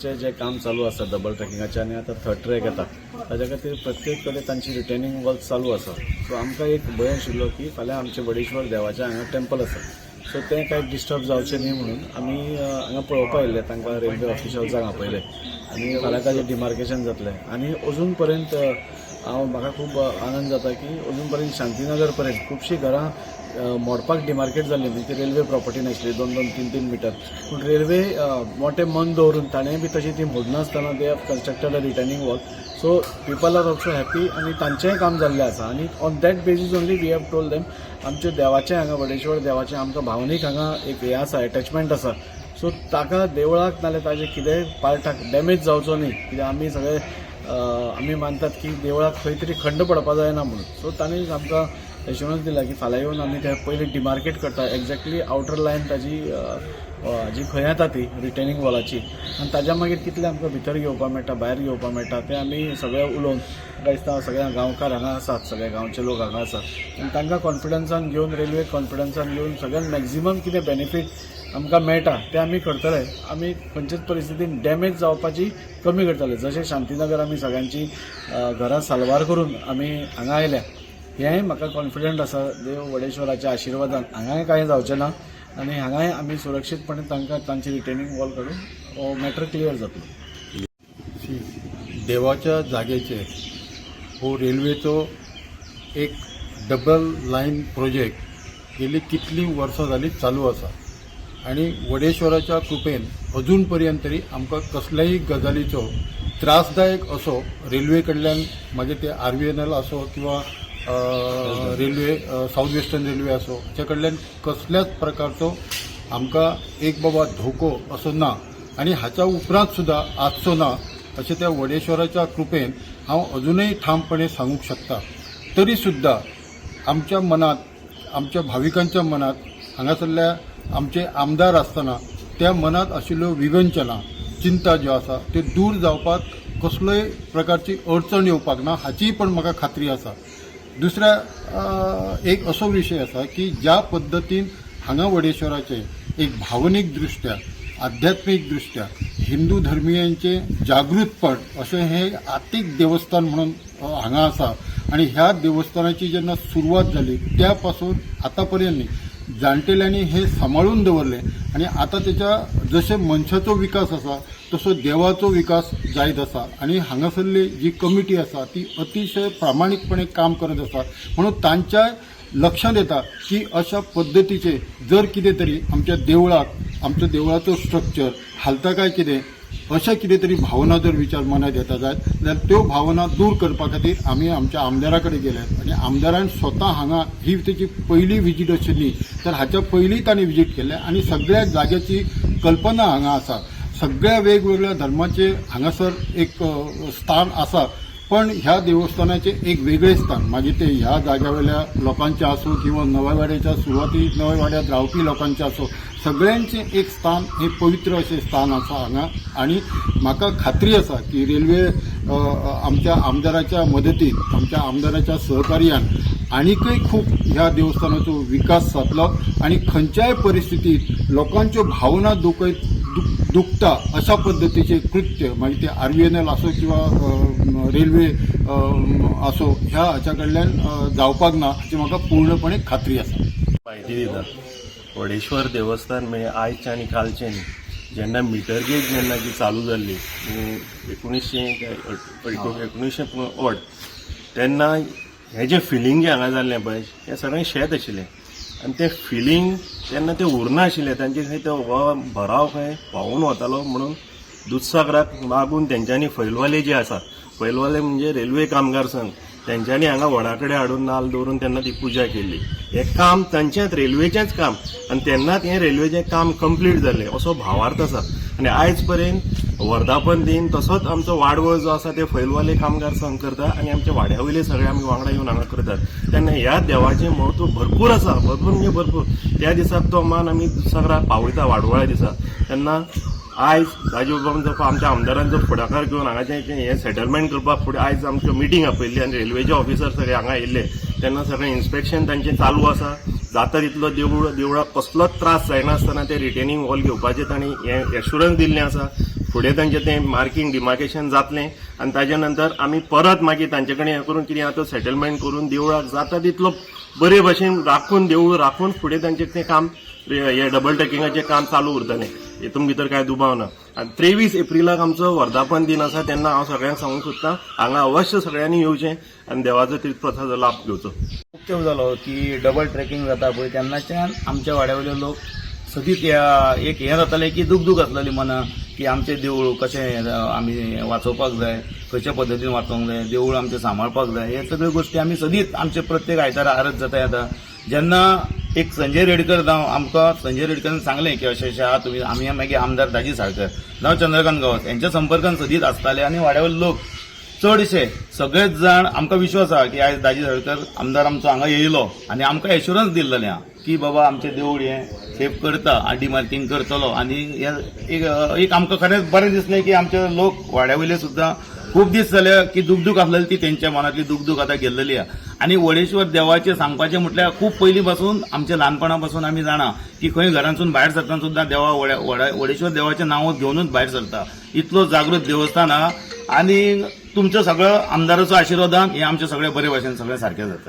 जे काम चालू आसा डबल ट्रॅकिंगाचे आनी आतां थर्ड ट्रॅक येता ताच्या खातीर प्रत्येक कडेन तांची रिटेनिंग वर्क चालू आसा. सो आमकां एक भंय आशिल्लो की फाल्यां आमचे बडेश्वर देवाचें हांगा टेम्पल आसा, सो तें कांय डिस्टर्ब जावचें न्ही म्हणून आमी हांगा पळोवपा येयल्ले तांकां रेल्वे ऑफिशल्सांक आपयले आनी फाल्यां ताजें डिमार्केशन जातलें. आनी अजून पर्यंत म्हाका खूब आनंद जाता की अजून पर्यंत शांतीनगर पर्यंत खुबशीं घरां मोडपाक डिमार्केट जाल्ली, म्हणजे ती रेल्वे प्रॉपर्टी नाशिल्ली 2-2, 3-3 मिटर, पूण रेल्वे मोठें मन दवरून ताणेंय बी तशी ती मोडनासतना they have constructed a retaining wall. So people are also happy आनी तांचेंय काम जाल्लें आसा. आनी on that basis only we have told them आमच्या देवाचें हांगा बडेश्वर देवाचें आमकां भावनीक हांगा एक हें आसा, अटॅचमेंट आसा. सो ताका देवळाक नाल्यार ताजे कितेंय पार्टाक डॅमेज जावचो न्ही, कित्याक आमी सगळे आमी मानतात की देवळाक खंय तरी खंड पडपा जायना म्हणून. सो तांणी आमकां एश्युरन्स दिला की फाल्यां येवन आमी ते पयलीं डिमार्केट करता एक्झॅक्टली आउटर लायन ताजी जी खंय येता ती रिटेनिंग वॉलाची, आनी ताज्या मागीर कितलें आमकां भितर घेवपाक मेळटा भायर घेवपाक मेळटा तें आमी सगळे उलोवन क्रायस्तांव सगळ्या गांवकार हांगा आसात, सगळे गांवचे लोक हांगा आसात आनी तांकां कॉन्फिडन्सान घेवन रेल्वे कॉन्फिडन्सान घेवन सगळ्यांक मॅक्झिमम कितें बेनिफीट आमकां मेळटा तें आमी करतले. आमी खंयचेच परिस्थितीन डॅमेज जावपाची कमी करतले. जशें शांतीनगर आमी सगळ्यांची घरां साल्वार करून आमी हांगा आयल्या, हेंय म्हाका कॉन्फिडंट आसा देव वडेश्वराच्या आशिर्वादान हांगाय कांय जावचें ना आनी हांगाय आमी सुरक्षीतपणे तांकां तांची रिटेनिंग वॉल काडून हो मॅटर क्लियर जातलो. देवाच्या जागेचेर हो रेल्वेचो एक डबल लायन प्रोजेक्ट गेली कितलीं वर्सां जालीं चालू आसा आनी वडेश्वराच्या कृपेन अजून पर्यंत तरी आमकां कसल्याय गजालीचो त्रासदायक असो रेल्वे कडल्यान मागीर ते RVNL असो किंवा रेल्वे साऊथ वेस्टर्न रेल्वे असो हाचे कडल्यान कसल्याच प्रकारचो आमकां एक बाबा धोको असो ना आनी हाच्या उपरांत सुद्दां आसचो ना अशें त्या वडेश्वराच्या कृपेन हांव अजूनय ठामपणे सांगूंक शकता. तरी सुद्दां आमच्या मनात, आमच्या भाविकांच्या मनात हांगासरल्या आमचे आमदार आसतना त्या मनात आशिल्ल्यो विवंचना, चिंता ज्यो आसा त्यो दूर जावपाक कसलोय प्रकारची अडचण येवपाक ना हाचीय पण म्हाका खात्री आसा. दुसरा एक असो विशय आसा की ज्या पद्दतीन हांगा वडेश्वराचे एक भावनीक दृश्ट्या, आध्यात्मीक दृश्ट्या हिंदू धर्मियांचे जागृतपण अशें हें आतीक देवस्थान म्हणून हांगा आसा आनी ह्या देवस्थानाची जेन्ना सुरवात जाली त्या पासून आतां पर्यंत जाणटेल्यांनी हे सांबाळून दवरले आनी आतां तेच्या जशें मनशाचो विकास आसा तसो देवाचो विकास जायत आसा आनी हांगासरली जी कमिटी आसा ती अतिशय प्रामाणीकपणे काम करत आसा. म्हणून तांच्या लक्षांत येता की अशा पद्दतीचे जर कितें तरी आमच्या देवळाक, आमच्या देवळाचो स्ट्रक्चर हालता काय कितें अशा कितें तरी भावना जर विचार मनात येता जायत जाल्यार त्यो भावना दूर करपा खातीर आमी आमच्या आमदारा कडेन गेल्यात आनी आमदारान स्वता हांगा ही तेची पयली विजीट आशिल्ली तर हाच्या पयलीं तांणी विजीट केल्या आनी सगळ्या जाग्याची कल्पना हांगा आसा. सगळ्या वेगवेगळ्या धर्माचे हांगासर एक स्थान आसा, पण ह्या देवस्थानाचे एक वेगळे स्थान मागीर ते ह्या जाग्यावयल्या लोकांचे आसूं किंवा नव्या वाड्याच्या सुरवाती नव्या वाड्यात रावपी लोकांचे आसूं, सगळ्यांचे एक स्थान हे पवित्र अशें स्थान आसा हांगा. आनी म्हाका खात्री आसा की रेल्वे आमच्या आमदाराच्या मदतीन, आमच्या आमदाराच्या सहकार्यान आनीकय खूब ह्या देवस्थानाचो विकास जातलो आनी खंयच्याय परिस्थितीत लोकांच्यो भावना दुखता अशा पद्दतीचे कृत्य मागीर ते RVNL असो किंवा रेल्वे असो ह्या हाच्या कडल्यान जावपाक ना हाची म्हाका पूर्णपणे खात्री आसा. म्हायती दिता वडेश्वर देवस्थान म्हणजे आयचे आनी कालचें न्ही. जेन्ना मिटर गेज जेन्ना जी चालू जाल्ली 1908 तेन्ना हें जें फिलींग जें हांगा जाल्लें पळय हें सगळें शेत आशिल्लें आनी तें फिलींग तेन्ना तें उरना आशिल्लें. तांचे खंय तो भराव खंय व्हांवून वतालो म्हणून दूदसागराक मागून तेंच्यांनी फैलवाले जे आसा, फैलवाले म्हणजे रेल्वे कामगार संघ, तेंच्यांनी हांगा व्हडा कडेन हाडून नाल्ल दवरून तेन्ना ती पुजा केल्ली. हें काम तांचेंच रेल्वेचेंच काम आनी तेन्नाच हें रेल्वेचें काम कंप्लीट जाल्लें असो भावार्थ आसा. आनी आयज पर्यंत वर्धापन दिन तसोच आमचो वाडवळ जो आसा ते फैलवाले कामगार संघ करता आनी आमचे वाड्यावयले सगळे आमी वांगडा येवन हांगा करतात. तेन्ना ह्या देवाचें महत्व भरपूर आसा, भरपूर म्हणजे भरपूर. त्या दिसाक तो मान आमी दुसराक पावयता वाडवळा दिसा. तेन्ना आयज राजीव बाबा जो आमच्या आमदारान जो फुडाकार घेवन हांगाचें हें सेटलमेंट करपाक फुडें आयज आमच्यो मिटींग आपयल्ली आनी रेल्वेचे ऑफिसर सगळे हांगा येयल्ले तेन्ना सगळें इन्स्पेक्शन तांचें चालू आसा. जाता तितलो देवळाक कसलोच त्रास जायनासतना ते रिटेनिंग वॉल घेवपाचें तांणी हें एश्युरन्स दिल्लें आसा. फुडें तांचें तें मार्किंग डिमार्केशन जातलें आनी ताजे नंतर आमी परत मागीर तांचे कडेन हें करून कितें आतां सेटलमेंट करून देवळाक जाता तितलो बरे भशेन राखून देवूळ राखून फुडें तांचें तें काम हे डबल ट्रॅकिंगाचें काम चालू उरतलें हितून भितर कांय दुबाव ना. आनी 23 एप्रिलाक आमचो वर्धापन दिन आसा तेन्ना हांव सगळ्यांक सांगूंक सोदतां हांगा अवश्य सगळ्यांनी येवचें आनी देवाचो तीर्थप्रसादाचो लाभ घेवचो. मुख्य जालो की डबल ट्रेकिंग जाता पळय तेन्नाच्यान आमच्या वाड्यावयले लोक सदीत एक हें जातालें की दूख आसलेली मना की आमचें देवूळ कशें आमी वाचोवपाक जाय, खंयच्या पद्दतीन वाचोवंक जाय, देवूळ आमचें सांबाळपाक जाय, हे सगळ्यो गोश्टी आमी सदीत आमचे प्रत्येक आयतारा आरत जाता येता. जेन्ना एक संजय रेडकर जावं आमकां संजय रेडकरान सांगलें की अशें आहा तुमी, आमी मागीर आमदार दाजी साळकर जावं चंद्रकांत गांवस यांच्या संपर्कान सदीत आसताले आनी वाड्यावयले लोक चडशे सगळेच जाण आमकां विश्वास आहा की आयज दाजी साळकर आमदार आमचो हांगा येयलो आनी आमकां एश्युरन्स दिल्लेलें आहा की बाबा आमचें देवूळ हें सेफ करता आनी डिमार्किंग करतलो. आनी एक आमकां खरेंच बरें दिसलें की आमचे लोक वाड्यावयले सुद्दां खूब दीस जाले की दूख आसलेली ती तेंच्या मनांतली दूख आतां गेल्लेली आहा. आनी वडेश्वर देवाचें सांगपाचें म्हटल्यार खूब पयलीं पासून आमच्या ल्हानपणा पासून आमी जाणा की खंय घरांतसून भायर सरतना सुद्दां देवा वडेश्वर देवाचें नांव घेवनूच भायर सरता. इतलो जागृत देवस्थान आहा आनी तुमचो सगळो आमदाराचो आशिर्वादान हें आमचें सगळें बरे भशेन सगळें सारकें जातलें.